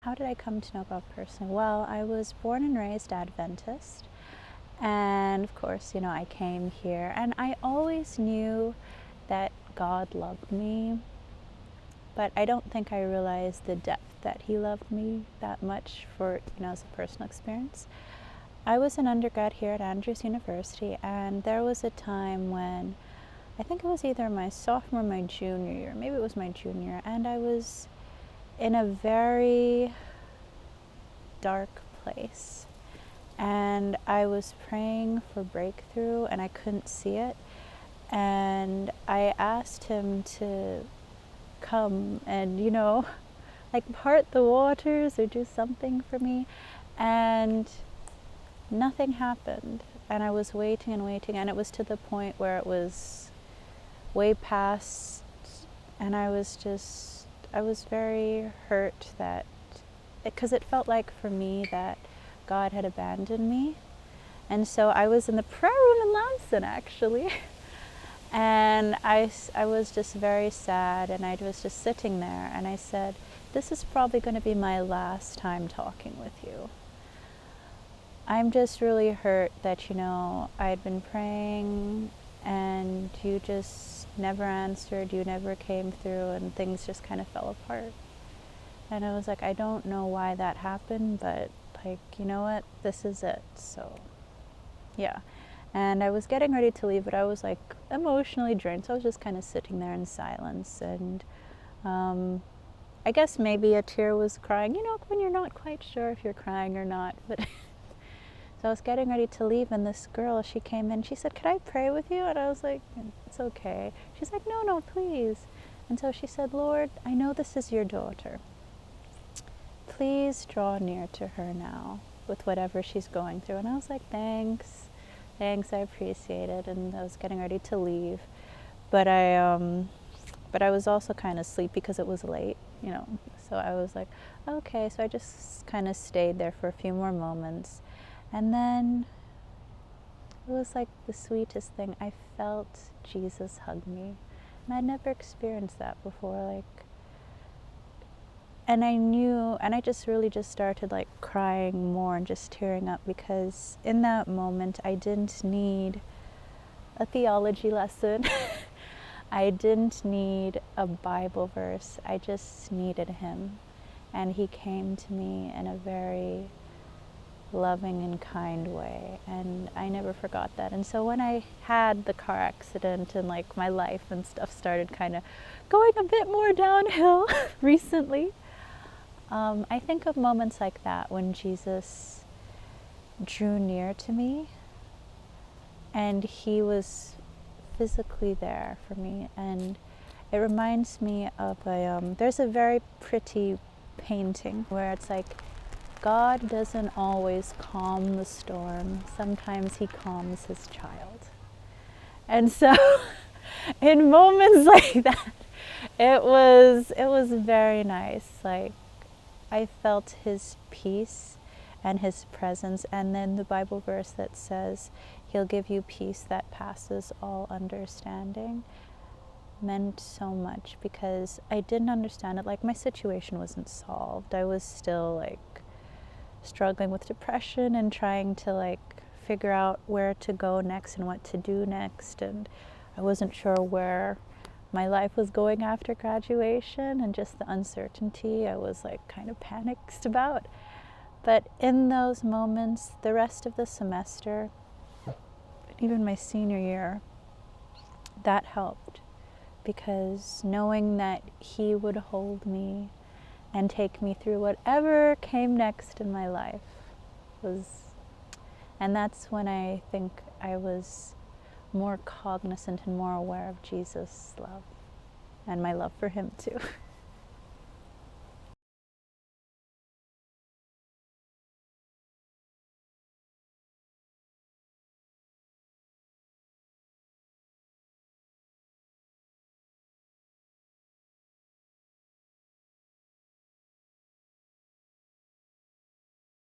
How did I come to know God personally? Well, I was born and raised Adventist. And of course, I came here and I always knew that God loved me, but I don't think I realized the depth that He loved me that much for, as a personal experience. I was an undergrad here at Andrews University, and there was a time when I think it was either my sophomore or my junior year, maybe it was my junior, and I was in a very dark place. And I was praying for breakthrough and I couldn't see it. And I asked Him to come and, like part the waters or do something for me. And nothing happened. And I was waiting and waiting. And it was to the point where it was way past. And I was very hurt that, because it felt like for me that God had abandoned me. And so I was in the prayer room in Lamson, actually. And I was just very sad, and I was just sitting there, and I said, this is probably going to be my last time talking with you. I'm just really hurt that, I'd been praying, and you just never answered, you never came through, and things just kind of fell apart. And I was like, I don't know why that happened, but you know what, this is it. So yeah. And I was getting ready to leave, but I was like emotionally drained, so I was just kind of sitting there in silence. And I guess maybe a tear was crying, when you're not quite sure if you're crying or not. But so I was getting ready to leave, and this girl, she came in, she said, could I pray with you? And I was like, it's okay. She's like, no, please. And so she said, Lord, I know this is your daughter. Please draw near to her now with whatever she's going through. And I was like, thanks, I appreciate it. And I was getting ready to leave, but I was also kind of sleepy because it was late, so I was like, okay. So I just kind of stayed there for a few more moments, and then it was like the sweetest thing. I felt Jesus hug me, and I'd never experienced that before, and I knew, and I just really just started crying more and just tearing up, because in that moment I didn't need a theology lesson. I didn't need a Bible verse. I just needed Him. And He came to me in a very loving and kind way. And I never forgot that. And so when I had the car accident and my life and stuff started kind of going a bit more downhill recently, I think of moments like that when Jesus drew near to me and He was physically there for me. And it reminds me of there's a very pretty painting where it's like, God doesn't always calm the storm. Sometimes He calms His child. And so in moments like that, it was very nice. I felt His peace and His presence. And then the Bible verse that says, He'll give you peace that passes all understanding, meant so much, because I didn't understand it. My situation wasn't solved. I was still struggling with depression and trying to figure out where to go next and what to do next. And I wasn't sure where my life was going after graduation, and just the uncertainty I was kind of panicked about. But in those moments, the rest of the semester, even my senior year, that helped, because knowing that He would hold me and take me through whatever came next in my life and that's when I think I was more cognizant and more aware of Jesus' love and my love for Him too.